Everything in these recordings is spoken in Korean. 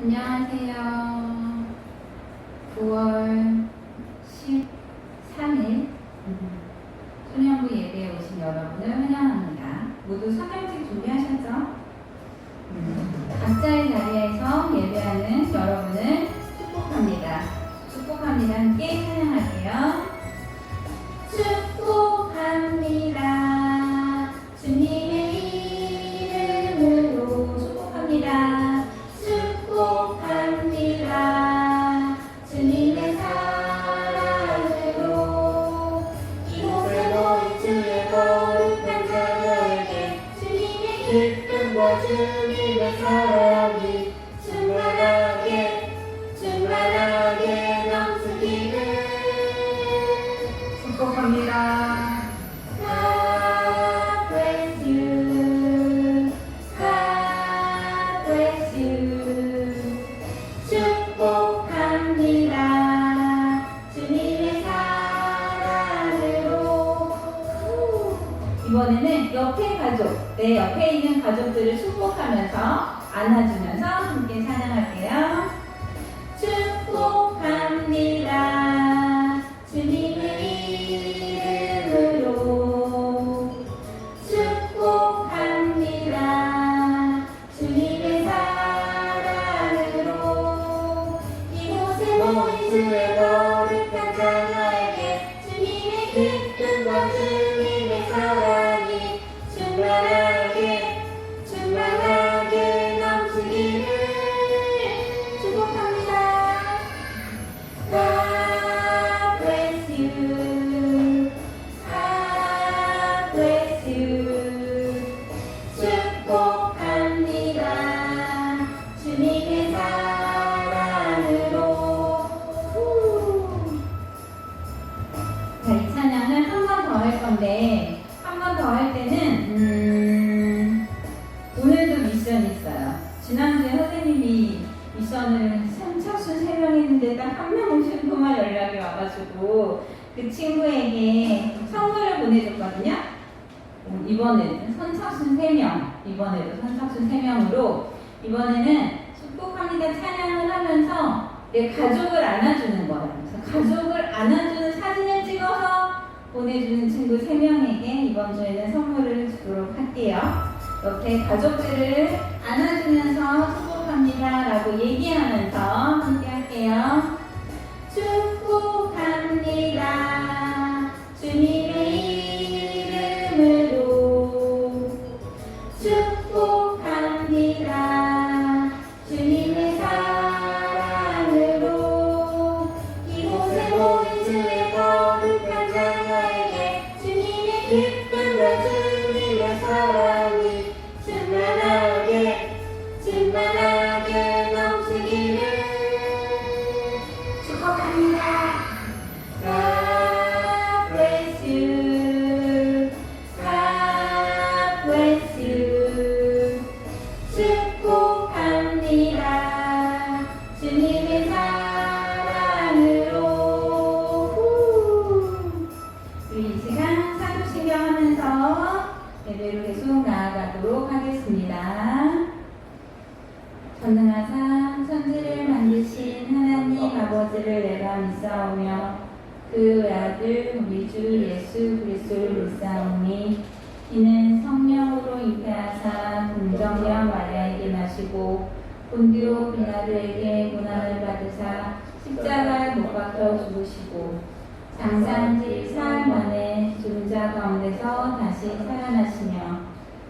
안녕하세요. 9월 13일 소년부 예배에 오신 여러분을 환영합니다. 모두 성경책 준비하셨죠? 각자의 자리에서 예배하는 여러분을 축복합니다. 축복합니다. 함께 찬양할게요. 축복합니다. 주님의 이름으로 축복합니다. 축복합니다. 주님의 사랑으로 이곳에 모인 주의 거룩한 자녀에게 주님의 기쁨과 주님의 사랑이 충만하게 넘치기를 축복합니다. God bless you. God bless you. 축복합니다. 주님의 사랑으로. 이번에는 옆에 가족, 내 옆에 있는 가족들을 축복하면서 안아주면서 함께 찬양할게요. 축복합니다. 주님의 이름으로 축복합니다. 주님의 사랑으로 이곳에 모인 주의 거룩한 자녀에게 주님의 기쁨과 주님의 사랑이 충만하게 넘치기를 축복합니다. God bless you. God bless you. 축복합니다. 주님의 사랑으로. 자, 이 찬양을 한 번 더 할 건데, 한 번 더 할 때는 오늘도 미션이 있어요. 지난주에 선생님이 미션을 선착순 3명 했는데 딱 한 명 정도만 연락이 와가지고 그 친구에게 선물을 보내줬거든요. 이번에는 선착순 3명, 이번에도 선착순 3명으로 이번에는 축복합니다 찬양을 하면서 내 가족을 안아주는 거예요. 그래서 가족을 안아주는 사진을 찍어서 보내주는 친구 3명에게 이번 주에는 선물을 주도록 할게요. 옆에 가족들을 안아주면서 축복합니다 라고 얘기하면서 함께 할게요. 축복합니다. 주님의 이름으로 축복합니다. 주님의 사랑으로 이곳에 모인 주의 거룩한 자녀에게 주님의 기쁨과 주님의 사랑이 충만하게 넘치기를 축복합니다. God bless you. God bless you. 축복합니다. 주님의 사랑으로. 우리 이 시간 사도신경 하면서 예배로 계속 나아가도록 하겠습니다. 전능하사 천지를 만드신 하나님 아버지를 내가 믿사오며 그 외아들 우리 주 예수 그리스도를 믿사오니 이는 성령으로 잉태하사 동정녀 마리아에게 나시고 본디오 빌라도에게 고난을 받으사 십자가에 못 박혀 죽으시고 장사한 지 사흘 만에 죽은 자 가운데서 다시 살아나시며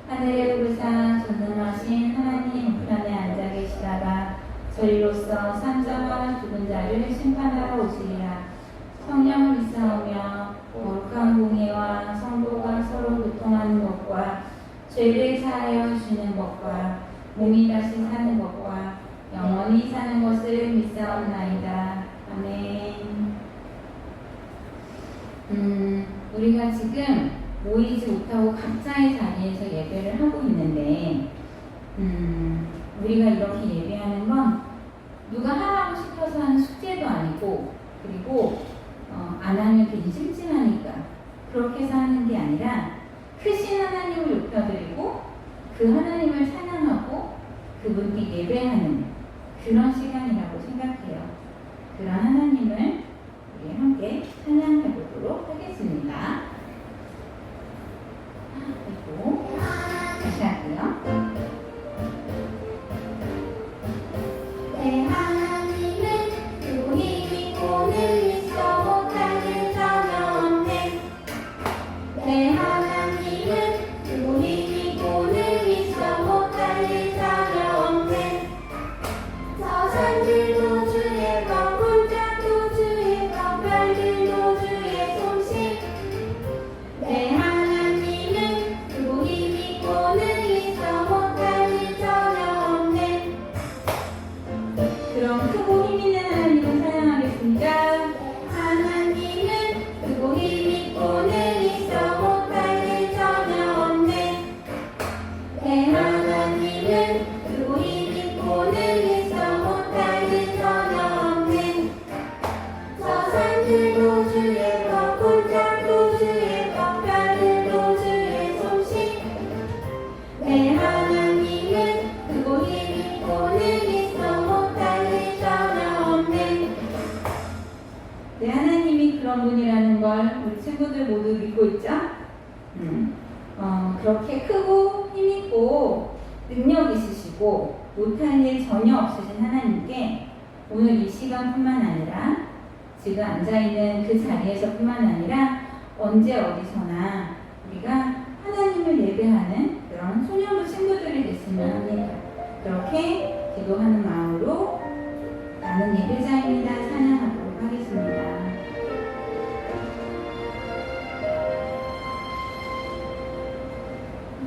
하늘에 오르사 전능하신 하나님 우편에 앉아 계시다가 저리로서 산자와 죽은 자를 심판하러 오시리라. 성령을 믿사오며 거룩한 공의와 성도가 서로 교통하는 것과 죄를 사하여 주시는 것과 몸이 다시 사는 것과 영원히 사는 것을 믿사옵나이다. 아멘. 우리가 지금 모이지 못하고 각자의 자리에서 예배를 하고 있는데 우리가 이렇게 예배하는 건 누가 하라고 시켜서 하는 숙제도 아니고 그리고 안 하면 괜히 심심하니까 그렇게 해서 하는 게 아니라 크신 하나님을 높여드리고 그 하나님을 찬양하고 그분께 예배하는 그런 시간이라고 생각해요. 그런 하나님을 우리 함께 찬양해 보도록 하겠습니다. 그리고 다시 할게요. 내 하나님은 그리고 힘이 오늘 있어 못할 일 전혀 없네. 내 하나님은 그리고 힘이 오늘 있어 못할 일 전혀 없네. 저 산들도 주의 것, 골짜기도 주의 것, 별들도 주의 솜씨. 내 하나님은 그리고 힘이 오늘 있어 못할 일 전혀 없네. 그럼 크고 힘 있는 하나님을 찬양하겠습니다. 하나님은 크고 힘이 오늘 있어 못할 일 전혀 없네. 내 하나님은 크고 힘이 오늘 있어 못할 일 전혀 없네. 저 산들도 주의 것, 골짜기도 주의 것, 별들도 주의 솜씨. 내 하나님은 크고 힘이 오늘 있어 못할 일 전혀 없네. 네, 하나님이 그런 분이라는 걸 우리 친구들 모두 믿고 있죠? 그렇게 크고 힘있고 능력 있으시고 못할 일 전혀 없으신 하나님께 오늘 이 시간뿐만 아니라 지금 앉아있는 그 자리에서뿐만 아니라 언제 어디서나 우리가 하나님을 예배하는 그런 소년부 친구들이 됐으면 합니다. 그렇게 기도하는 마음으로 나는 예배자입니다 찬양하도록 하겠습니다.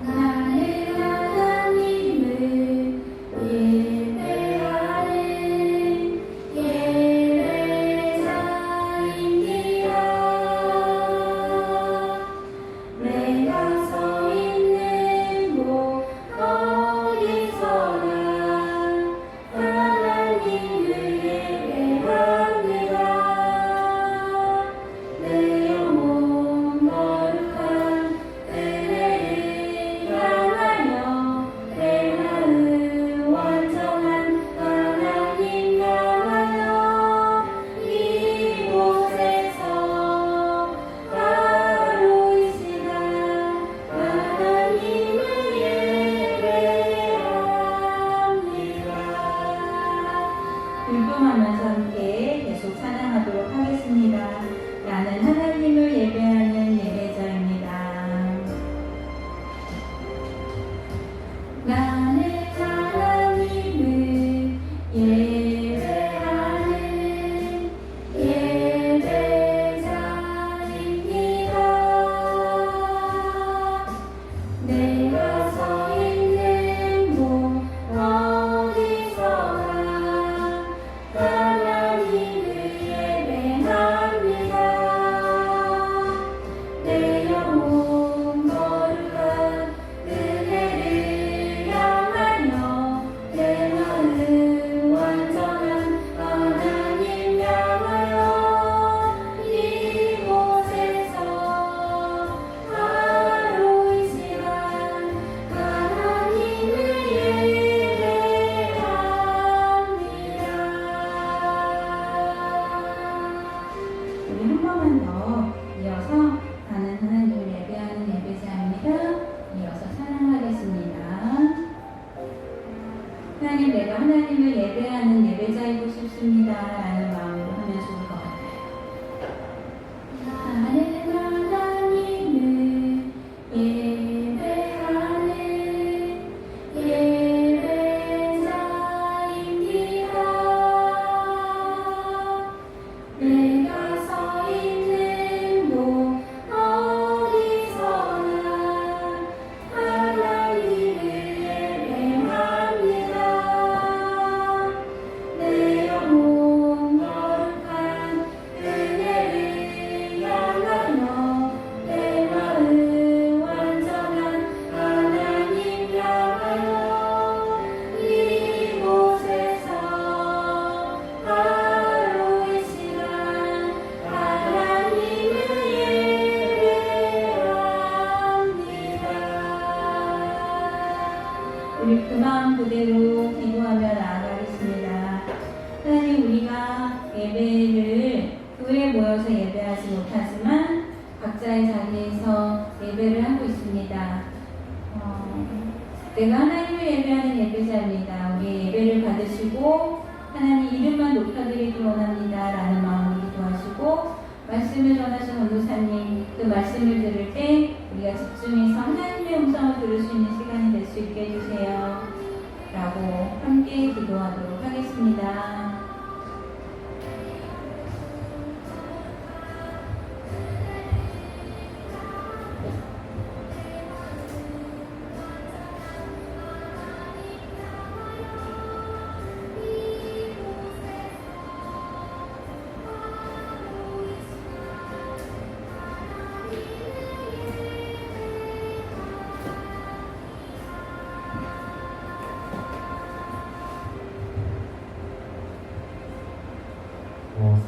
나는 하나님을 예배하는 예배자입니다. 내가 서 있는 곳 어디서나 하나님을 예배합니다. 내 영혼 거룩한 은혜를 향하여 내 마음 완전한 하나님 향하여 이곳에서 하루 이 시간 하나님을 예배합니다. 율동하면서 함께 계속 찬양하도록 하겠습니다. 나는 하나님을 예배하는 예배자입니다. 나는 하나님을 예배하는 예배자입니다. 내가 서 있는 곳 어디서나 하나님을 예배합니다. 내 영혼 거룩한 은혜를 향하여 내 마음 완전한 하나님 향하여 이곳에서 하루 이 시간 하나님을 예배합니다. 우리 한 번만 더 이어서 나는 하나님을 예배하는 예배자입니다. 이어서 찬양하겠습니다. 하나님, 내가 하나님을 예배하는 예배자이고 싶습니다. 라는 마음으로 하면 좋을 것 같아요. 나는 하나님을 예배하는 예배자입니다. 내가 서 있는 곳 어디서나 하나님을 예배합니다. 내 영혼 각자의 자리에서 예배를 하고 있습니다. 내가 하나님을 예배하는 예배자입니다. 우리 예배를 받으시고 하나님 이름만 높여드리기 원합니다 라는 마음으로 기도하시고, 말씀을 전하신 원도사님 그 말씀을 들을 때 우리가 집중해서 하나님의 음성을 들을 수 있는 시간이 될 수 있게 해주세요 라고 함께 기도하도록 하겠습니다.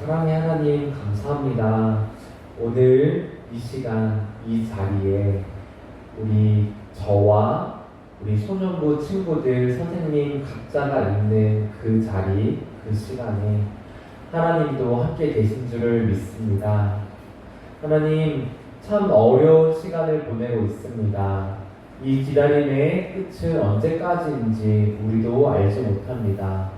사랑의 하나님 감사합니다. 오늘 이 시간 이 자리에 저와 우리 소년부 친구들 선생님 각자가 있는 그 자리 그 시간에 하나님도 함께 계신 줄을 믿습니다. 하나님 참 어려운 시간을 보내고 있습니다. 이 기다림의 끝은 언제까지인지 우리도 알지 못합니다.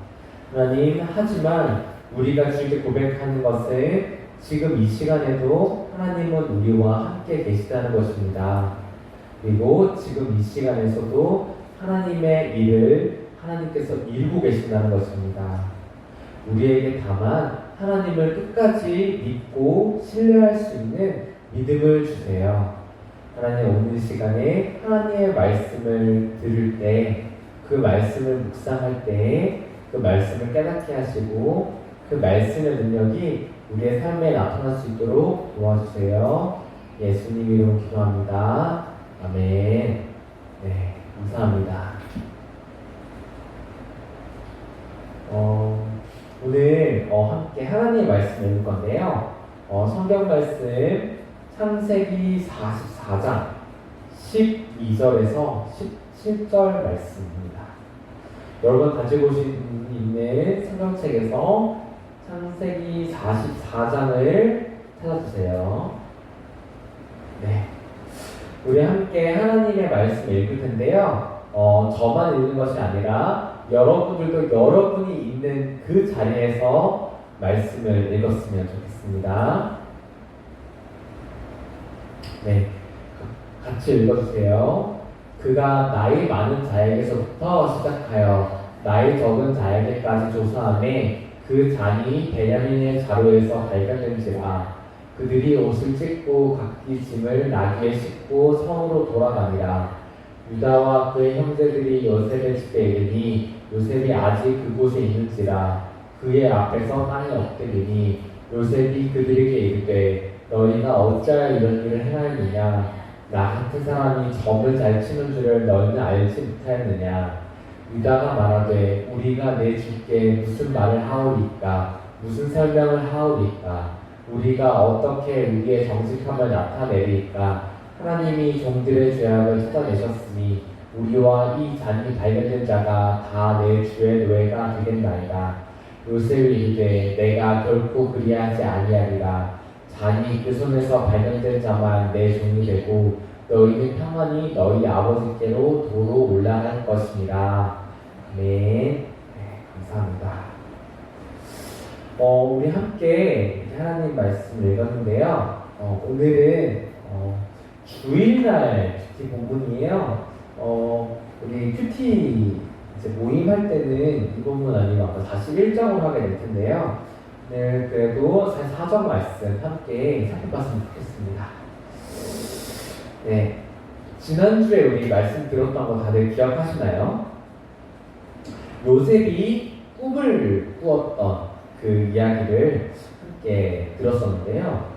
하나님, 하지만 우리가 주께 고백하는 것은 지금 이 시간에도 하나님은 우리와 함께 계시다는 것입니다. 그리고 지금 이 시간에서도 하나님의 일을 하나님께서 이루고 계신다는 것입니다. 우리에게 다만 하나님을 끝까지 믿고 신뢰할 수 있는 믿음을 주세요. 하나님, 오늘 시간에 하나님의 말씀을 들을 때, 그 말씀을 묵상할 때 그 말씀을 깨닫게 하시고 그 말씀의 능력이 우리의 삶에 나타날 수 있도록 도와주세요. 예수님 이름으로 기도합니다. 아멘. 네, 감사합니다. 오늘 함께 하나님의 말씀 읽을 건데요. 성경 말씀 창세기 44장 12절에서 17절 말씀입니다. 여러분 가지고 있는 성경책에서 창세기 44장을 찾아주세요. 네, 우리 함께 하나님의 말씀 읽을 텐데요. 저만 읽는 것이 아니라 여러분들도 여러분이 있는 그 자리에서 말씀을 읽었으면 좋겠습니다. 네, 같이 읽어주세요. 그가 나이 많은 자에게서부터 시작하여 나이 적은 자에게까지 조사하매 그 잔이 베냐민의 자루에서 발견된지라. 그들이 옷을 찢고 각기 짐을 나귀에 싣고 성으로 돌아가니라. 유다와 그의 형제들이 요셉의 집에 이르니 요셉이 아직 그곳에 있는지라. 그의 앞에서 땅에 엎드리니 요셉이 그들에게 이르되 너희가 어찌하여 이런 일을 행하였느냐. 나 같은 사람이 점을 잘 치는 줄을 너희는 알지 못하였느냐. 유다가 말하되 우리가 내 주께 무슨 말을 하오리까. 무슨 설명을 하오리까. 우리가 어떻게 우리의 정직함을 나타내리까. 하나님이 종들의 죄악을 찾아내셨으니 우리와 이 잔이 발견된 자가 다 내 주의 노예가 되겠나이다. 요셉이 이르되 내가 결코 그리하지 아니하리라. 잔이 그 손에서 발견된 자만 내 종이 되고 너희는 평안히 너희 아버지께로 도로 올라갈 것이니라. 아멘. 네, 감사합니다. 우리 함께 하나님 말씀을 읽었는데요. 오늘은 주일날 큐티 본문이에요. 우리 큐티 이제 모임할 때는 이 본문 아니면 아까 41장으로 하게 될 텐데요. 네, 그래도 44장 말씀 함께 살펴봤으면 좋겠습니다. 네, 지난주에 우리 말씀 들었던 거 다들 기억하시나요? 요셉이 꿈을 꾸었던 그 이야기를 함께 들었었는데요.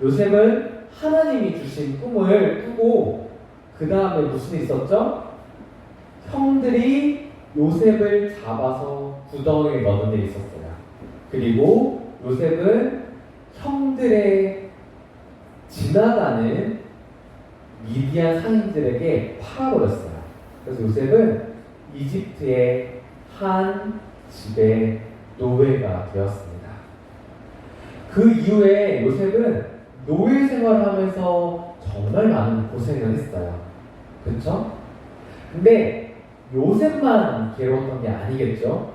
요셉은 하나님이 주신 꿈을 꾸고 그 다음에 무슨 일이 있었죠? 형들이 요셉을 잡아서 구덩이에 넣는 일이 있었어요. 그리고 요셉은 형들의 지나가는 미디안 상인들에게 팔아버렸어요. 그래서 요셉은 이집트의 한 집의 노예가 되었습니다. 그 이후에 요셉은 노예 생활을 하면서 정말 많은 고생을 했어요. 그쵸? 근데 요셉만 괴로웠던 게 아니겠죠?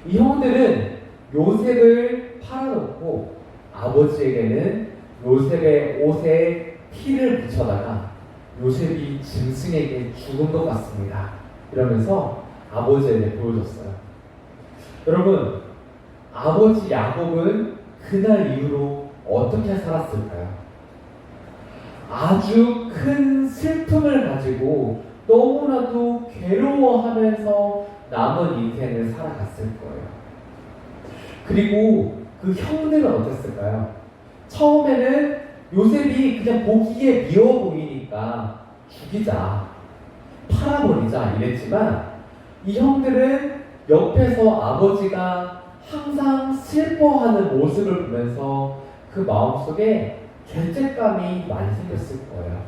이 형들은 요셉을 팔아놓고 아버지에게는 요셉의 옷에 피를 묻혀다가 요셉이 짐승에게 죽은 것 같습니다. 이러면서 아버지에게 보여줬어요. 여러분, 아버지 야곱은 그날 이후로 어떻게 살았을까요? 아주 큰 슬픔을 가지고 너무나도 괴로워하면서 남은 인생을 살아갔을 거예요. 그리고 그 형들은 어땠을까요? 처음에는 요셉이 그냥 보기에 미워 보이니까 죽이자, 팔아버리자 이랬지만 이 형들은 옆에서 아버지가 항상 슬퍼하는 모습을 보면서 그 마음속에 죄책감이 많이 생겼을 거예요.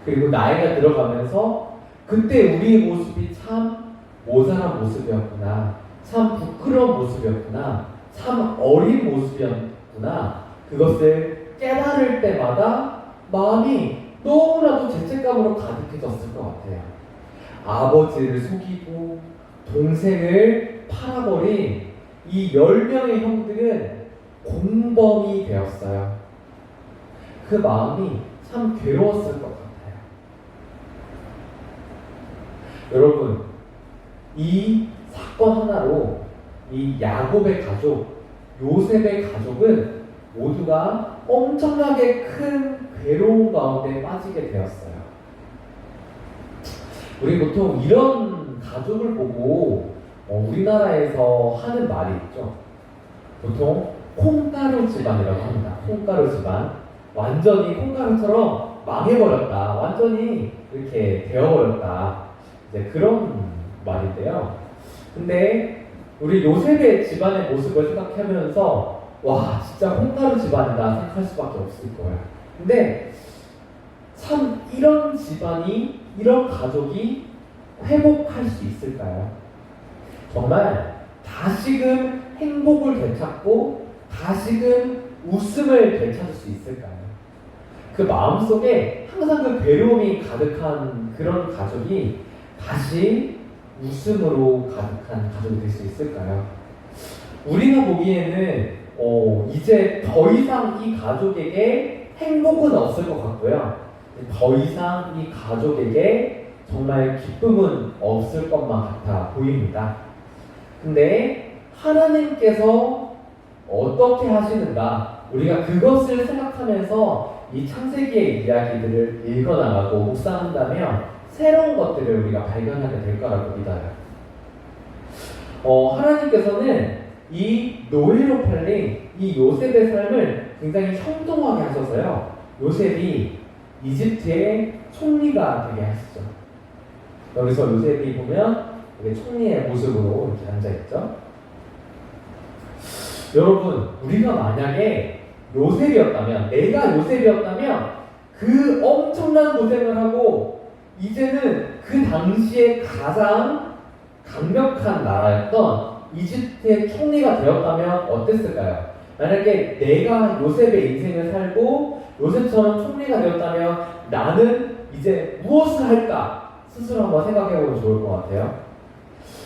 그리고 나이가 들어가면서 그때 우리의 모습이 참 모자란 모습이었구나, 참 부끄러운 모습이었구나, 참 어린 모습이었구나, 그것을 깨달을 때마다 마음이 너무나도 죄책감으로 가득해졌을 것 같아요. 아버지를 속이고 동생을 팔아버린 이 10명의 형들은 공범이 되었어요. 그 마음이 참 괴로웠을 것 같아요. 여러분, 이 사건 하나로 이 야곱의 가족, 요셉의 가족은 모두가 엄청나게 큰 괴로움 가운데 빠지게 되었어요. 우리 보통 이런 가족을 보고 우리나라에서 하는 말이 있죠. 보통 콩가루 집안이라고 합니다. 콩가루 집안. 완전히 콩가루처럼 망해버렸다. 완전히 이렇게 되어버렸다. 이제 그런 말인데요. 근데 우리 요셉의 집안의 모습을 생각하면서 와, 진짜 콩가루 집안이다 생각할 수밖에 없을 거예요. 근데 참 이런 집안이, 이런 가족이 회복할 수 있을까요? 정말 다시금 행복을 되찾고 다시금 웃음을 되찾을 수 있을까요? 그 마음속에 항상 그 괴로움이 가득한 그런 가족이 다시 웃음으로 가득한 가족이 될 수 있을까요? 우리가 보기에는 이제 더 이상 이 가족에게 행복은 없을 것 같고요. 더 이상 이 가족에게 정말 기쁨은 없을 것만 같아 보입니다. 근데 하나님께서 어떻게 하시는가, 우리가 그것을 생각하면서 이 창세기의 이야기들을 읽어나가고 묵상한다면 새로운 것들을 우리가 발견하게 될 거라고 믿어요. 하나님께서는 이 노예로 팔린 이 요셉의 삶을 굉장히 형통하게 하셔서요, 요셉이 이집트의 총리가 되게 하시죠. 여기서 요셉이 보면 이게 총리의 모습으로 이렇게 앉아있죠. 여러분, 우리가 만약에 요셉이었다면, 내가 요셉이었다면 그 엄청난 고생을 하고 이제는 그 당시에 가장 강력한 나라였던 이집트의 총리가 되었다면 어땠을까요? 만약에 내가 요셉의 인생을 살고 요셉처럼 총리가 되었다면 나는 이제 무엇을 할까? 스스로 한번 생각해보면 좋을 것 같아요.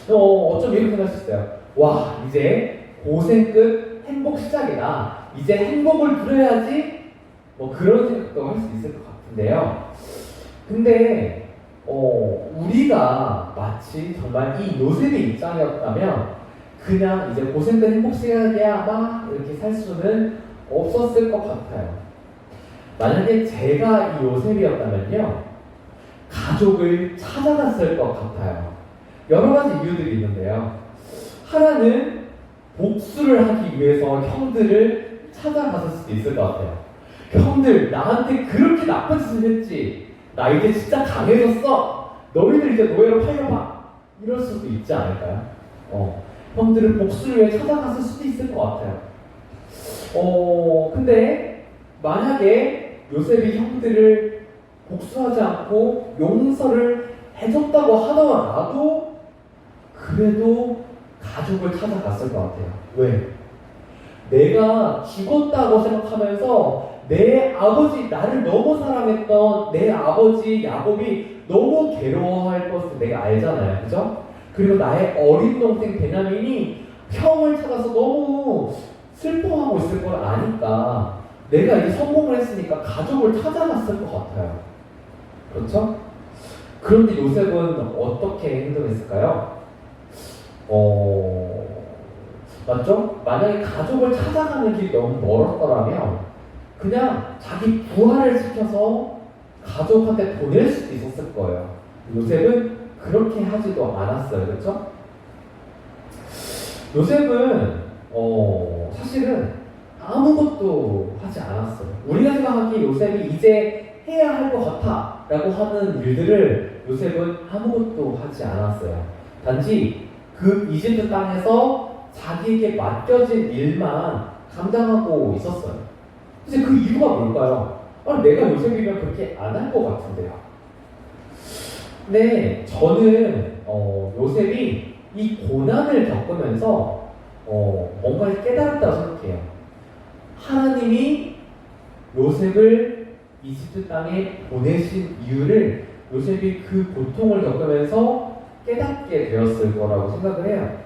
어쩜 이렇게 생각할 수 있어요. 와, 이제 고생 끝, 행복 시작이다. 이제 행복을 누려야지. 뭐 그런 생각도 할 수 있을 것 같은데요. 근데 우리가 마치 정말 이 요셉의 입장이었다면 그냥 이제 고생 끝 행복 시작이야 막 이렇게 살 수는 없었을 것 같아요. 만약에 제가 이 요셉이었다면요, 가족을 찾아갔을 것 같아요. 여러 가지 이유들이 있는데요. 하나는 복수를 하기 위해서 형들을 찾아갔을 수도 있을 것 같아요. 형들, 나한테 그렇게 나쁜 짓을 했지. 나 이제 진짜 강해졌어. 너희들 이제 노예로 팔려봐. 이럴 수도 있지 않을까요? 형들을 복수를 위해 찾아갔을 수도 있을 것 같아요. 근데 만약에 요셉이 형들을 복수하지 않고 용서를 해줬다고 하더라도 그래도 가족을 찾아갔을 것 같아요. 왜? 내가 죽었다고 생각하면서 내 아버지, 나를 너무 사랑했던 내 아버지 야곱이 너무 괴로워할 것을 내가 알잖아요. 그죠? 그리고 나의 어린 동생 베냐민이 형을 찾아서 너무 슬퍼하고 있을 걸 아니까 내가 이제 성공을 했으니까 가족을 찾아갔을 것 같아요. 그렇죠? 그런데 요셉은 어떻게 행동했을까요? 맞죠? 만약에 가족을 찾아가는 길이 너무 멀었더라면 그냥 자기 부하를 시켜서 가족한테 보낼 수도 있었을 거예요. 요셉은 그렇게 하지도 않았어요. 그렇죠? 요셉은 사실은 아무것도 하지 않았어요. 우리가 생각하기에 요셉이 이제 해야 할 것 같아 라고 하는 일들을 요셉은 아무것도 하지 않았어요. 단지 그 이집트 땅에서 자기에게 맡겨진 일만 감당하고 있었어요. 그래서 그 이유가 뭘까요? 내가 요셉이면 그렇게 안 할 것 같은데요. 네, 저는 요셉이 이 고난을 겪으면서 뭔가를 깨달았다고 생각해요. 하나님이 요셉을 이집트 땅에 보내신 이유를 요셉이 그 고통을 겪으면서 깨닫게 되었을 거라고 생각을 해요.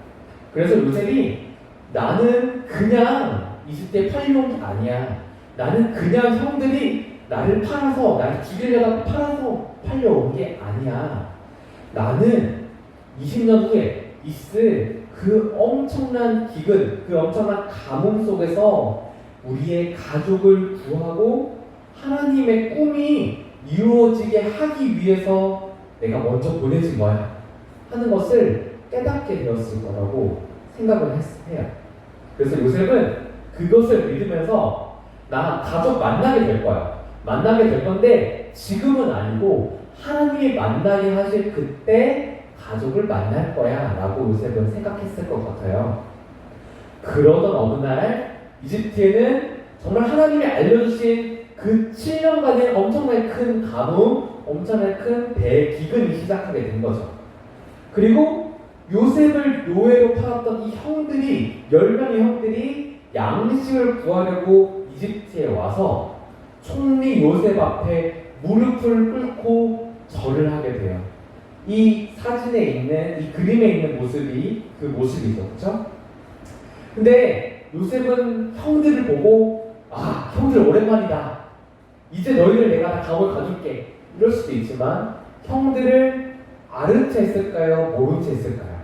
그래서 요셉이 나는 그냥 이집트에 팔려온 게 아니야. 나는 그냥 형들이 나를 팔아서, 나를 죽이려다 팔아서 팔려온 게 아니야. 나는 20년 후에 있을 그 엄청난 기근, 그 엄청난 가뭄 속에서 우리의 가족을 구하고 하나님의 꿈이 이루어지게 하기 위해서 내가 먼저 보내진 거야 하는 것을 깨닫게 되었을 거라고 생각을 해요. 그래서 요셉은 그것을 믿으면서 나 가족 만나게 될 거야. 만나게 될 건데 지금은 아니고 하나님이 만나게 하실 그때 가족을 만날 거야 라고 요셉은 생각했을 것 같아요. 그러던 어느 날 이집트에는 정말 하나님이 알려주신 그 7년간의 엄청나게 큰 가뭄, 엄청나게 큰 대기근이 시작하게 된 거죠. 그리고 요셉을 노예로 팔았던 이 형들이, 10명의 형들이 양식을 구하려고 이집트에 와서 총리 요셉 앞에 무릎을 꿇고 절을 하게 돼요. 이 사진에 있는, 이 그림에 있는 모습이 그 모습이죠. 그렇죠? 근데 요셉은 형들을 보고 형들 오랜만이다. 이제 너희를 내가 다 감을 가줄게. 이럴 수도 있지만 형들을 아는 채 했을까요? 모른 채 했을까요?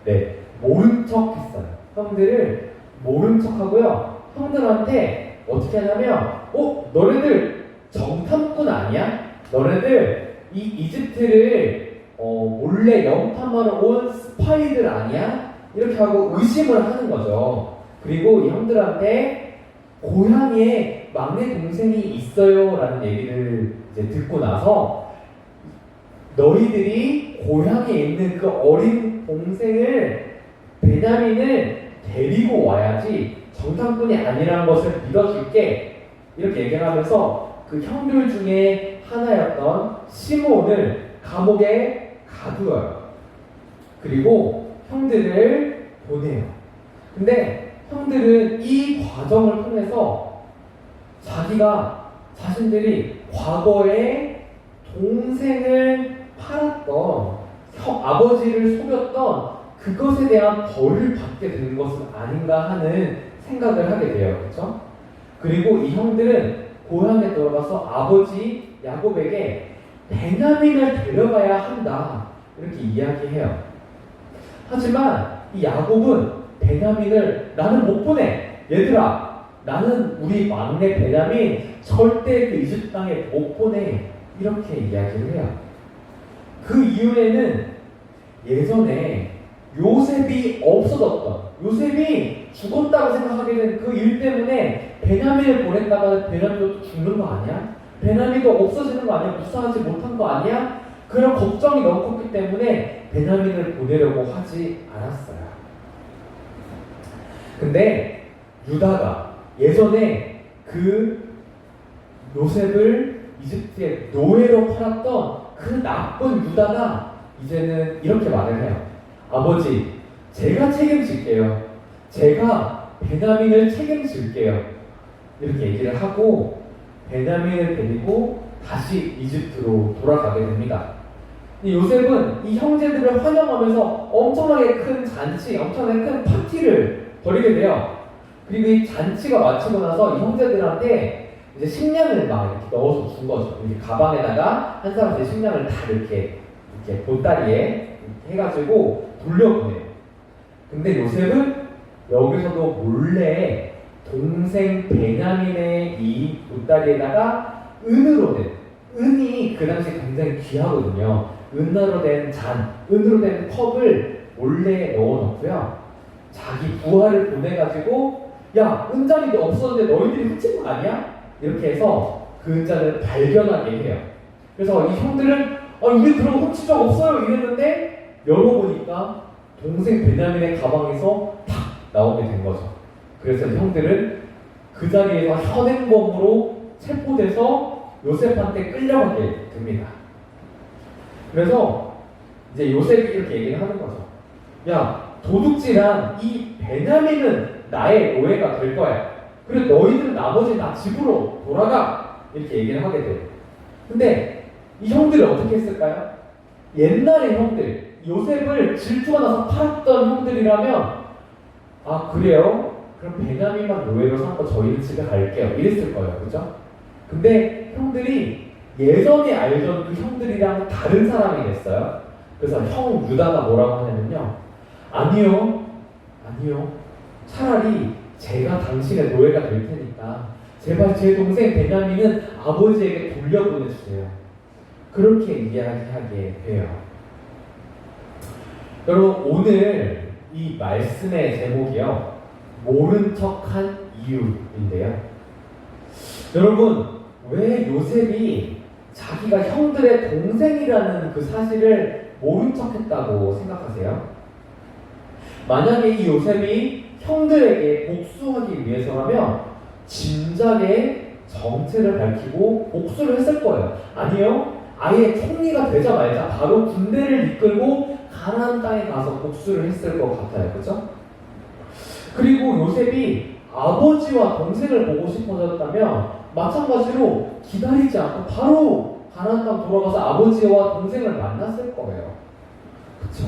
네, 모른 척 했어요. 형들을 모른 척 하고요. 형들한테 어떻게 하냐면 너네들 정탐꾼 아니야? 너네들 이 이집트를 몰래 영탐하러 온 스파이들 아니야? 이렇게 하고 의심을 하는 거죠. 그리고 이 형들한테 고향에 막내 동생이 있어요 라는 얘기를 이제 듣고 나서 너희들이 고향에 있는 그 어린 동생을 베냐민을 데리고 와야지 정탐꾼이 아니라는 것을 믿어줄게 이렇게 얘기를 하면서 그 형들 중에 하나였던 시몬을 감옥에 가두어요. 그리고 형들을 보내요. 근데 형들은 이 과정을 통해서 자신들이 과거에 동생을 팔았던 아버지를 속였던 그것에 대한 벌을 받게 되는 것은 아닌가 하는 생각을 하게 돼요. 그렇죠? 그리고 이 형들은 고향에 돌아가서 아버지 야곱에게 베냐민을 데려가야 한다 이렇게 이야기해요. 하지만 이 야곱은 베냐민을 나는 못 보내. 얘들아, 나는 우리 막내 베냐민 절대 그 이집트 땅에 못 보내. 이렇게 이야기를 해요. 그 이유에는 예전에 요셉이 없어졌던, 요셉이 죽었다고 생각하게 된 그 일 때문에 베냐민을 보냈다가 베냐민도 죽는 거 아니야? 베냐민도 없어지는 거 아니야? 무사하지 못한 거 아니야? 그런 걱정이 너무 컸기 때문에 베냐민을 보내려고 하지 않았어요. 근데 유다가 예전에 그 요셉을 이집트의 노예로 팔았던 그 나쁜 유다가 이제는 이렇게 말을 해요. 아버지, 제가 책임질게요. 제가 베냐민을 책임질게요. 이렇게 얘기를 하고 베냐민을 데리고 다시 이집트로 돌아가게 됩니다. 이 요셉은 이 형제들을 환영하면서 엄청나게 큰 잔치, 엄청나게 큰 파티를 벌이게 돼요. 그리고 이 잔치가 마치고 나서 이 형제들한테 이제 식량을 막 이렇게 넣어서 준 거죠. 이렇게 가방에다가 한 사람한테 식량을 다 이렇게 보따리에 이렇게 해가지고 돌려보내요. 근데 요셉은 여기서도 몰래 동생 베냐민의 이 보따리에다가 은으로 된, 은이 그 당시에 굉장히 귀하거든요. 은으로 된 잔, 은으로 된 컵을 몰래 넣어놓고요. 자기 부하를 보내가지고 야, 은잔이 없었는데 너희들이 훔친 거 아니야? 이렇게 해서 그 은잔을 발견하게 해요. 그래서 이 형들은 우리 그런 거 훔친 적 없어요 이랬는데 열어보니까 동생 베냐민의 가방에서 탁 나오게 된 거죠. 그래서 형들은 그 자리에서 현행범으로 체포돼서 요셉한테 끌려가게 됩니다. 그래서 이제 요셉이 이렇게 얘기를 하는 거죠. 야, 도둑질한 이 베냐민은 나의 노예가 될 거야. 그리고 너희들은 나머지 다 집으로 돌아가. 이렇게 얘기를 하게 돼요. 근데 이 형들이 어떻게 했을까요? 옛날의 형들, 요셉을 질투가 나서 팔았던 형들이라면 아, 그래요? 그럼 베냐민만 노예로 삼고 저희는 집에 갈게요. 이랬을 거예요. 그죠? 근데 형들이 예전에 알던 그 형들이랑 다른 사람이 됐어요. 그래서 형 유다가 뭐라고 하냐면요. 아니요. 차라리 제가 당신의 노예가 될 테니까 제발 제 동생 베냐민은 아버지에게 돌려보내주세요. 그렇게 이야기하게 돼요. 여러분, 오늘 이 말씀의 제목이요. 모른 척한 이유인데요. 여러분, 왜 요셉이 자기가 형들의 동생이라는 그 사실을 모른 척했다고 생각하세요? 만약에 이 요셉이 형들에게 복수하기 위해서라면 진작에 정체를 밝히고 복수를 했을 거예요. 아니요, 아예 총리가 되자마자 바로 군대를 이끌고 가나안 땅에 가서 복수를 했을 것 같아요. 그죠? 그리고 요셉이 아버지와 동생을 보고 싶어졌다면 마찬가지로 기다리지 않고 바로 가나안 땅 돌아가서 아버지와 동생을 만났을 거예요. 그쵸?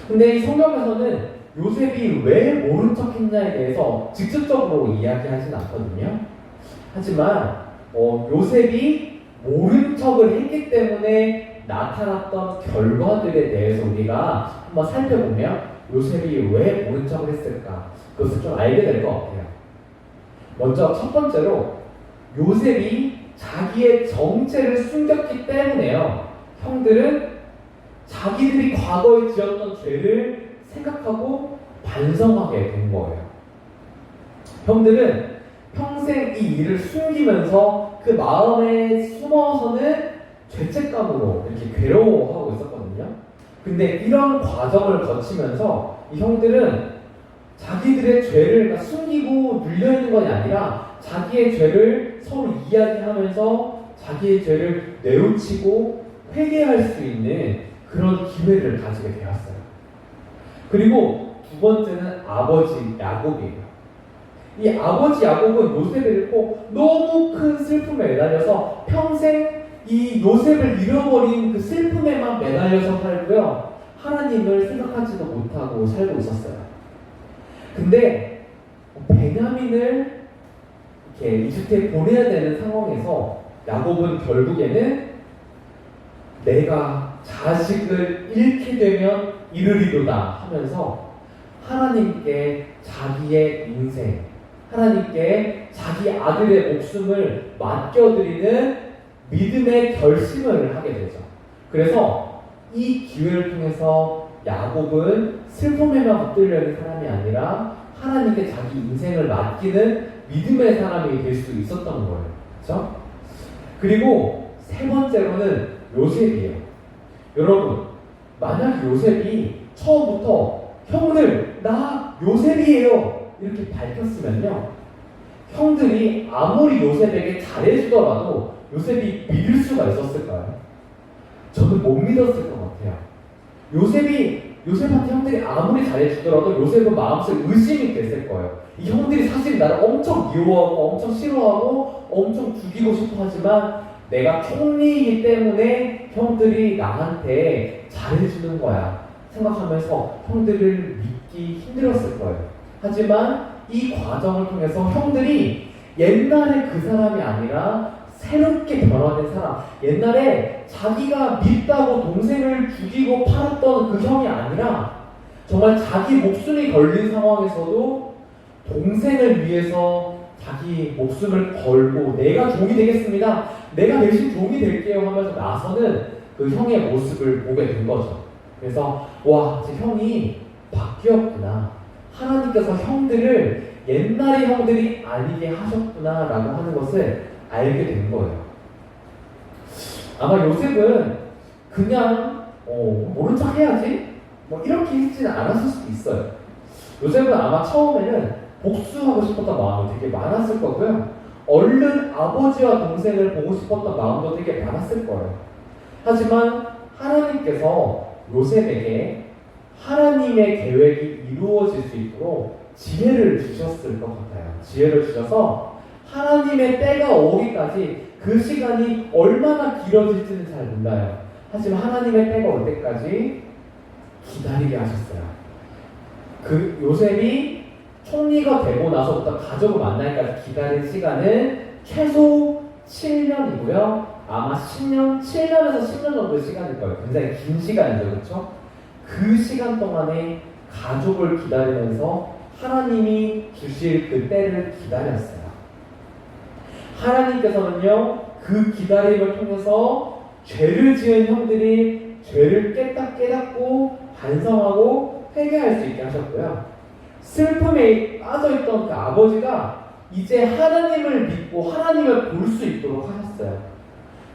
근데 이 성경에서는 요셉이 왜 모른 척 했냐에 대해서 직접적으로 이야기하진 않거든요. 하지만 요셉이 모른 척을 했기 때문에 나타났던 결과들에 대해서 우리가 한번 살펴보면 요셉이 왜 모른 척을 했을까? 그것을 좀 알게 될 것 같아요. 먼저 첫 번째로 요셉이 자기의 정체를 숨겼기 때문에요. 형들은 자기들이 과거에 지었던 죄를 생각하고 반성하게 된 거예요. 형들은 평생 이 일을 숨기면서 그 마음에 숨어서는 죄책감으로 이렇게 괴로워하고 있었거든요. 근데 이런 과정을 거치면서 이 형들은 자기들의 죄를 그러니까 숨기고 눌려있는 것이 아니라 자기의 죄를 서로 이야기하면서 자기의 죄를 뉘우치고 회개할 수 있는 그런 기회를 가지게 되었어요. 그리고 두 번째는 아버지 야곱이에요. 이 아버지 야곱은 요셉을 잃고 너무 큰 슬픔에 매달려서 평생 이 요셉을 잃어버린 그 슬픔에만 매달려서 살고요. 하나님을 생각하지도 못하고 살고 있었어요. 근데 베냐민을 이렇게 이집트에 보내야 되는 상황에서 야곱은 결국에는 내가 자식을 잃게 되면 이르리로다 하면서 하나님께 자기의 인생, 하나님께 자기 아들의 목숨을 맡겨드리는 믿음의 결심을 하게 되죠. 그래서 이 기회를 통해서 야곱은 슬픔에만 붙들려 있는 사람이 아니라 하나님께 자기 인생을 맡기는 믿음의 사람이 될 수 있었던 거예요. 그렇죠? 그리고 세 번째로는 요셉이에요. 여러분, 만약 요셉이 처음부터 형들, 나 요셉이에요 이렇게 밝혔으면요, 형들이 아무리 요셉에게 잘해주더라도 요셉이 믿을 수가 있었을까요? 저는 못 믿었을 것 같아요. 요셉이 요셉한테 형들이 아무리 잘해주더라도 요셉은 마음속에 의심이 됐을 거예요. 이 형들이 사실 나를 엄청 미워하고 엄청 싫어하고 엄청 죽이고 싶어 하지만 내가 총리이기 때문에 형들이 나한테 잘해주는 거야 생각하면서 형들을 믿기 힘들었을 거예요. 하지만 이 과정을 통해서 형들이 옛날에 그 사람이 아니라 새롭게 변화된 사람, 옛날에 자기가 밉다고 동생을 죽이고 팔았던 그 형이 아니라 정말 자기 목숨이 걸린 상황에서도 동생을 위해서 자기 목숨을 걸고 내가 종이 되겠습니다. 내가 대신 종이 될게요 하면서 나서는 그 형의 모습을 보게 된 거죠. 그래서 와, 제 형이 바뀌었구나. 하나님께서 형들을 옛날의 형들이 아니게 하셨구나 라고 하는 것을 알게 된 거예요. 아마 요셉은 그냥 모른 척 해야지 뭐 이렇게 했지는 않았을 수도 있어요. 요셉은 아마 처음에는 복수하고 싶었던 마음이 되게 많았을 거고요. 얼른 아버지와 동생을 보고 싶었던 마음도 되게 많았을 거예요. 하지만 하나님께서 요셉에게 하나님의 계획이 이루어질 수 있도록 지혜를 주셨을 것 같아요. 지혜를 주셔서 하나님의 때가 오기까지 그 시간이 얼마나 길어질지는 잘 몰라요. 하지만 하나님의 때가 올 때까지 기다리게 하셨어요. 그 요셉이 총리가 되고 나서부터 가족을 만나기까지 기다린 시간은 최소 7년이고요. 아마 7년에서 10년 정도의 시간일 거예요. 굉장히 긴 시간이죠. 그렇죠? 그 시간 동안에 가족을 기다리면서 하나님이 주실 그 때를 기다렸어요. 하나님께서는요, 그 기다림을 통해서 죄를 지은 형들이 죄를 깨닫고 반성하고 회개할 수 있게 하셨고요. 슬픔에 빠져있던 그 아버지가 이제 하나님을 믿고 하나님을 볼 수 있도록 하셨어요.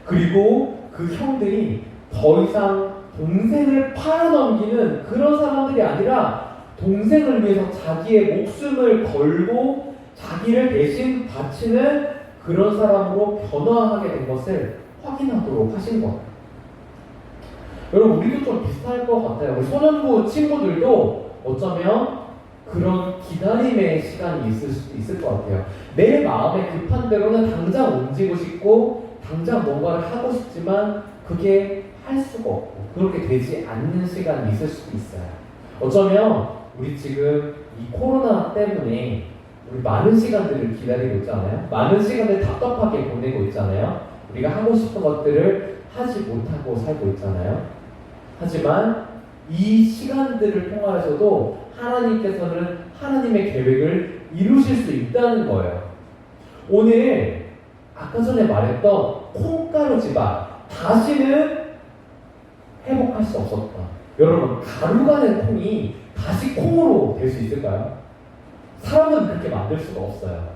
그리고 그 형들이 더 이상 동생을 팔아넘기는 그런 사람들이 아니라 동생을 위해서 자기의 목숨을 걸고 자기를 대신 바치는 그런 사람으로 변화하게 된 것을 확인하도록 하신 거예요. 여러분, 우리도 좀 비슷할 것 같아요. 우리 소년부 친구들도 어쩌면 그런 기다림의 시간이 있을 수도 있을 것 같아요. 내 마음에 급한 대로는 당장 움직이고 싶고 당장 뭔가를 하고 싶지만 그게 할 수가 없고 그렇게 되지 않는 시간이 있을 수도 있어요. 어쩌면 우리 지금 이 코로나 때문에 우리 많은 시간들을 기다리고 있잖아요. 많은 시간을 답답하게 보내고 있잖아요. 우리가 하고 싶은 것들을 하지 못하고 살고 있잖아요. 하지만 이 시간들을 통하여서도 하나님께서는 하나님의 계획을 이루실 수 있다는 거예요. 오늘 아까 전에 말했던 콩가루 집안 다시는 회복할 수 없었다. 여러분, 가루가 된 콩이 다시 콩으로 될 수 있을까요? 사람은 그렇게 만들 수가 없어요.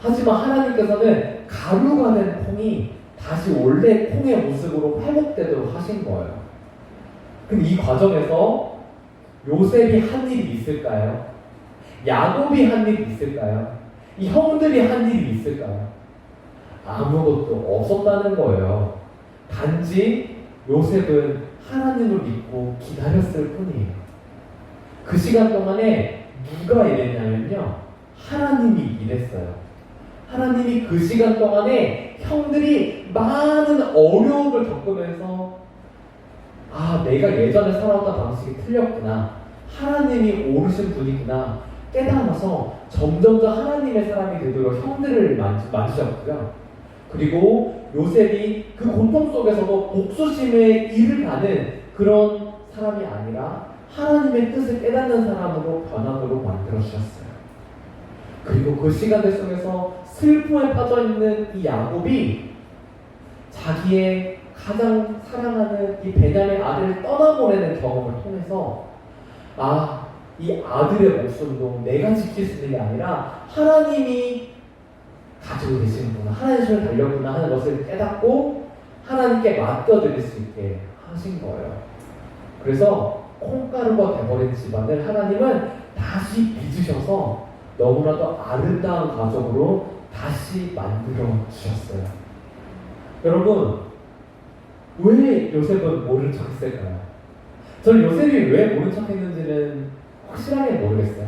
하지만 하나님께서는 가루가 된 콩이 다시 원래 콩의 모습으로 회복되도록 하신 거예요. 근데 이 과정에서 요셉이 한 일이 있을까요? 야곱이 한 일이 있을까요? 이 형들이 한 일이 있을까요? 아무것도 없었다는 거예요. 단지 요셉은 하나님을 믿고 기다렸을 뿐이에요. 그 시간 동안에 누가 일했냐면요, 하나님이 일했어요. 하나님이 그 시간 동안에 형들이 많은 어려움을 겪으면서 내가 예전에 살아왔던 방식이 틀렸구나, 하나님이 옳으신 분이구나 깨달아서 점점 하나님의 사람이 되도록 형들을 만지셨고요. 그리고 요셉이 그 고통 속에서도 복수심에 이를 가는 그런 사람이 아니라 하나님의 뜻을 깨닫는 사람으로 변화도록 만들어주셨어요. 그리고 그 시간들 속에서 슬픔에 빠져있는 이 야곱이 자기의 가장 사랑하는 이 베냐민 아들을 떠나보내는 경험을 통해서 이 아들의 목숨도 내가 지킬 수 있는 게 아니라 하나님이 가지고 계시는구나, 하나님의 손을 달렸구나 하는 것을 깨닫고 하나님께 맡겨드릴 수 있게 하신 거예요. 그래서 콩가루가 돼버린 집안을 하나님은 다시 빚으셔서 너무나도 아름다운 가족으로 다시 만들어 주셨어요. 여러분, 왜 요셉은 모른 척 했을까요? 저는 요셉이 왜 모른 척 했는지는 확실하게 모르겠어요.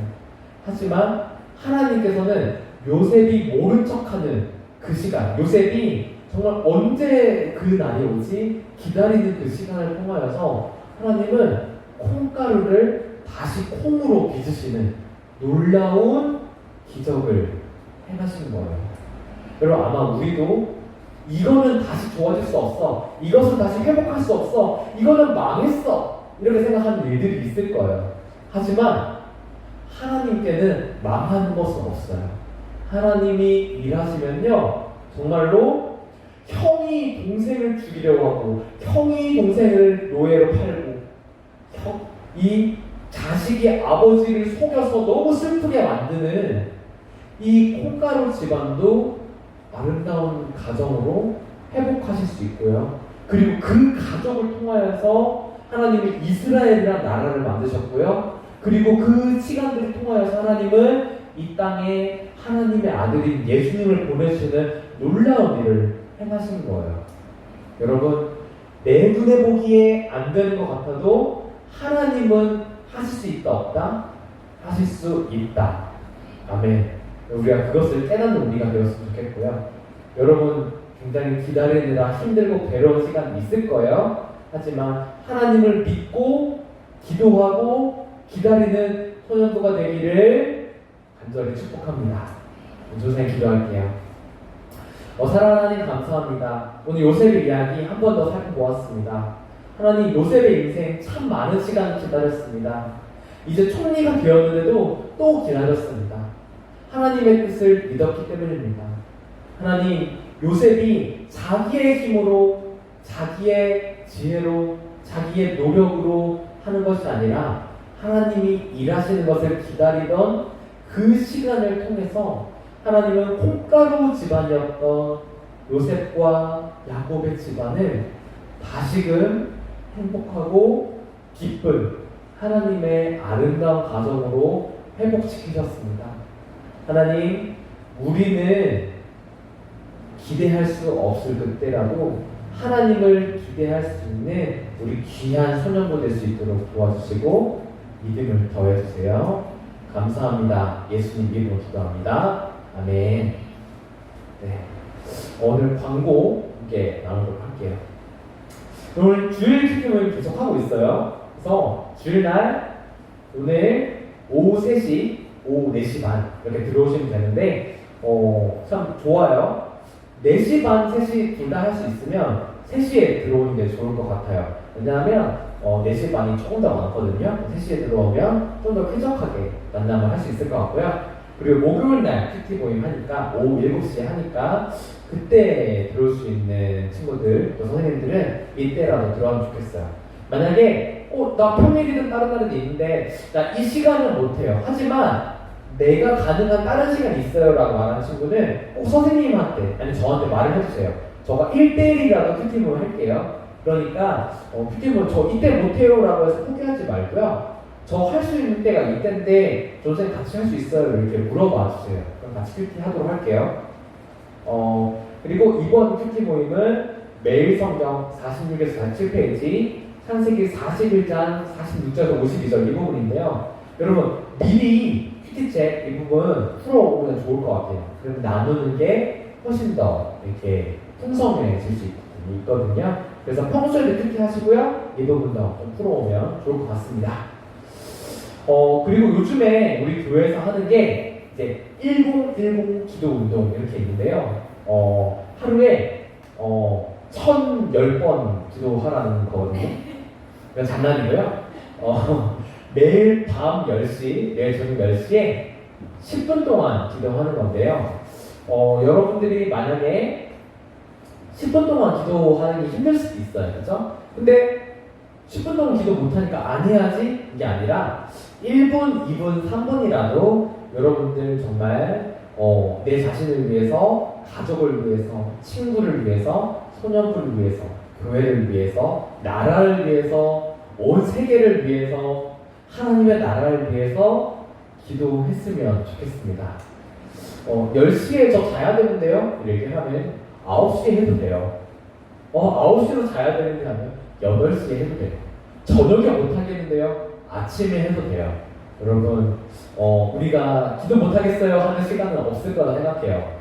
하지만 하나님께서는 요셉이 모른 척하는 그 시간, 요셉이 정말 언제 그 날이 오지 기다리는 그 시간을 통하여서 하나님은 콩가루를 다시 콩으로 빚으시는 놀라운 기적을 행하신 거예요. 여러분 아마 우리도 이거는 다시 좋아질 수 없어, 이것은 다시 회복할 수 없어, 이거는 망했어, 이렇게 생각하는 일들이 있을 거예요. 하지만 하나님께는 망하는 것은 없어요. 하나님이 일하시면요 정말로 형이 동생을 죽이려고 하고 형이 동생을 노예로 팔고 이 자식이 아버지를 속여서 너무 슬프게 만드는 이 콩가루 집안도 아름다운 가정으로 회복하실 수 있고요. 그리고 그 가족을 통하여서 하나님이 이스라엘이라는 나라를 만드셨고요. 그리고 그 시간들을 통하여서 하나님은 이 땅에 하나님의 아들인 예수님을 보내주시는 놀라운 일을 행하신 거예요. 여러분, 내 눈에 보기에 안 되는 것 같아도 하나님은 하실 수 있다 없다? 하실 수 있다. 아멘. 우리가 그것을 깨닫는 우리가 되었으면 좋겠고요. 여러분 굉장히 기다리느라 힘들고 괴로운 시간이 있을 거예요. 하지만 하나님을 믿고 기도하고 기다리는 소년부가 되기를 간절히 축복합니다. 조선에 기도할게요. 사랑하는 하나님 감사합니다. 오늘 요셉의 이야기 한 번 더 살펴보았습니다. 하나님 요셉의 인생 참 많은 시간을 기다렸습니다. 이제 총리가 되었는데도 또 기다렸습니다. 하나님의 뜻을 믿었기 때문입니다. 하나님, 요셉이 자기의 힘으로, 자기의 지혜로, 자기의 노력으로 하는 것이 아니라 하나님이 일하시는 것을 기다리던 그 시간을 통해서 하나님은 콩가루 집안이었던 요셉과 야곱의 집안을 다시금 행복하고 기쁜 하나님의 아름다운 가정으로 회복시키셨습니다. 하나님, 우리는 기대할 수 없을 그때라도 하나님을 기대할 수 있는 우리 귀한 소년부 될 수 있도록 도와주시고 믿음을 더해주세요. 감사합니다. 예수님 이름으로 기도합니다. 아멘. 네. 오늘 광고 함께 나누도록 할게요. 오늘 주일 키팅을 계속 하고 있어요. 그래서 주일날 오늘 오후 3시, 오후 4시 반 이렇게 들어오시면 되는데 참 좋아요. 4시 반, 3시 둘 다 할 수 있으면 3시에 들어오는 게 좋을 것 같아요. 왜냐하면 4시 반이 조금 더 많거든요. 3시에 들어오면 좀 더 쾌적하게 만남을 할 수 있을 것 같고요. 그리고 목요일날 PT 모임 하니까 오후 7시에 하니까 그때 들어올 수 있는 친구들, 또 선생님들은 이때라도 들어가면 좋겠어요. 만약에 나 평일이든 다른 날에도 있는데 나 이 시간은 못해요. 하지만 내가 가능한 다른 시간이 있어요 라고 말하는 친구는 꼭 선생님한테 아니 저한테 말을 해주세요. 저가 1대1이라도 PT 모임 할게요. 그러니까 PT 모임 저 이때 못해요 라고 해서 포기하지 말고요. 저 할 수 있는 때가 이때인데 저 선생님 같이 할 수 있어요? 이렇게 물어봐 주세요. 그럼 같이 PT 하도록 할게요. 그리고 이번 PT 모임은 매일 성경 46에서 47페이지, 창세기 41장 46절에서 52절 이 부분인데요. 여러분 미리 PT책 이 부분 풀어오면 좋을 것 같아요. 그럼 나누는 게 훨씬 더 이렇게 풍성해질 수 있거든요. 그래서 평소에도 PT 하시고요. 이 부분도 좀 풀어오면 좋을 것 같습니다. 그리고 요즘에 우리 교회에서 하는 게 이제 1010 기도 운동 이렇게 있는데요. 하루에 1010번 기도하라는 거거든요. 이건 장난이고요. 매일 밤 10시, 매일 저녁 10시에 10분 동안 기도하는 건데요. 여러분들이 만약에 10분 동안 기도하는 게 힘들 수도 있어요. 그죠? 근데 10분 동안 기도 못하니까 안 해야지 이게 아니라 1분, 2분, 3분이라도 여러분들 정말 내 자신을 위해서, 가족을 위해서, 친구를 위해서, 소년부를 위해서, 교회를 위해서, 나라를 위해서, 온 세계를 위해서, 하나님의 나라를 위해서 기도했으면 좋겠습니다. 10시에 저 자야 되는데요? 이렇게 하면 9시에 해도 돼요. 9시로 자야 되는데 하면 8시에 해도 돼요. 저녁에 못하겠는데요. 아침에 해도 돼요. 여러분, 우리가 기도 못하겠어요 하는 시간은 없을 거라 생각해요.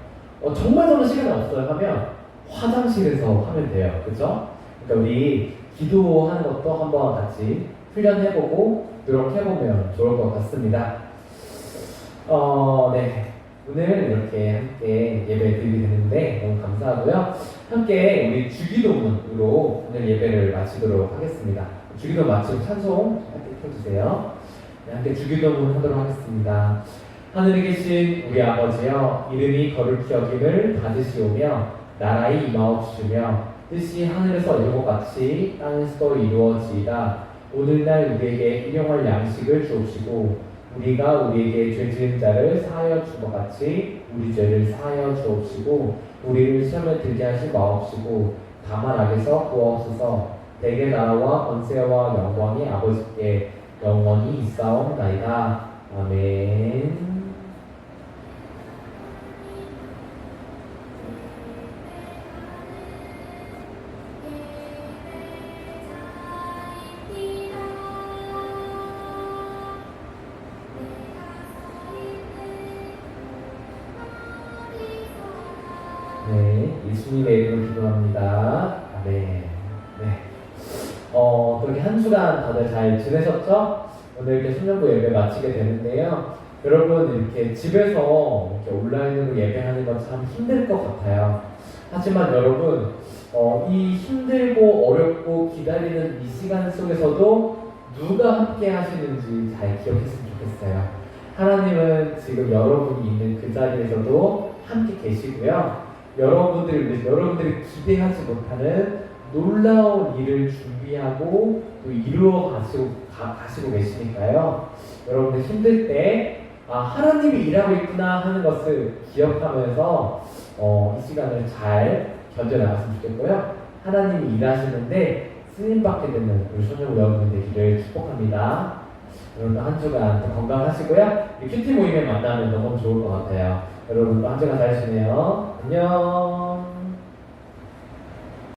정말 저는 시간이 없어요 하면 화장실에서 하면 돼요. 그죠? 그러니까 우리 기도하는 것도 한번 같이 훈련해보고 노력해보면 좋을 것 같습니다. 네. 오늘 이렇게 함께 예배 드리게 되는데 너무 감사하고요. 함께 우리 주기도문으로 오늘 예배를 마치도록 하겠습니다. 주기도 마치고 찬송 함께 펴주세요. 네, 함께 주기도문 하도록 하겠습니다. 하늘에 계신 우리 아버지여, 이름이 거룩히 여김을 받으시오며 나라의 임하옵시며 뜻이 하늘에서 이룬 것 같이 땅에서도 이루어지이다. 오늘날 우리에게 일용할 양식을 주옵시고 우리가 우리에게 죄 지은 자를 사하여 준 것 같이 우리 죄를 사하여 주옵시고 우리를 시험에 들게 하지 마옵시고 다만 악에서 구하옵소서. 대개 나라와 권세와 영광이 아버지께 영원히 있사옵나이다. 아멘. 네, 예수님의 이름으로 기도합니다. 아멘. 네. 또 이렇게 한 주간 다들 잘 지내셨죠? 오늘 이렇게 신년부 예배 마치게 되는데요. 여러분, 이렇게 집에서 이렇게 온라인으로 예배하는 건 참 힘들 것 같아요. 하지만 여러분, 이 힘들고 어렵고 기다리는 이 시간 속에서도 누가 함께 하시는지 잘 기억했으면 좋겠어요. 하나님은 지금 여러분이 있는 그 자리에서도 함께 계시고요. 여러분들이 기대하지 못하는 놀라운 일을 준비하고 또 이루어 가시고 계시니까요. 여러분들 힘들 때 하나님이 일하고 있구나 하는 것을 기억하면서 이 시간을 잘 견뎌나갔으면 좋겠고요. 하나님이 일하시는데 쓰임받게 되는 우리 소녀 여러분들 되기를 축복합니다. 여러분 한 주간 건강하시고요. 큐티 모임에 만나면 너무 좋을 것 같아요. 여러분도 한 주간 잘 지내요. 안녕.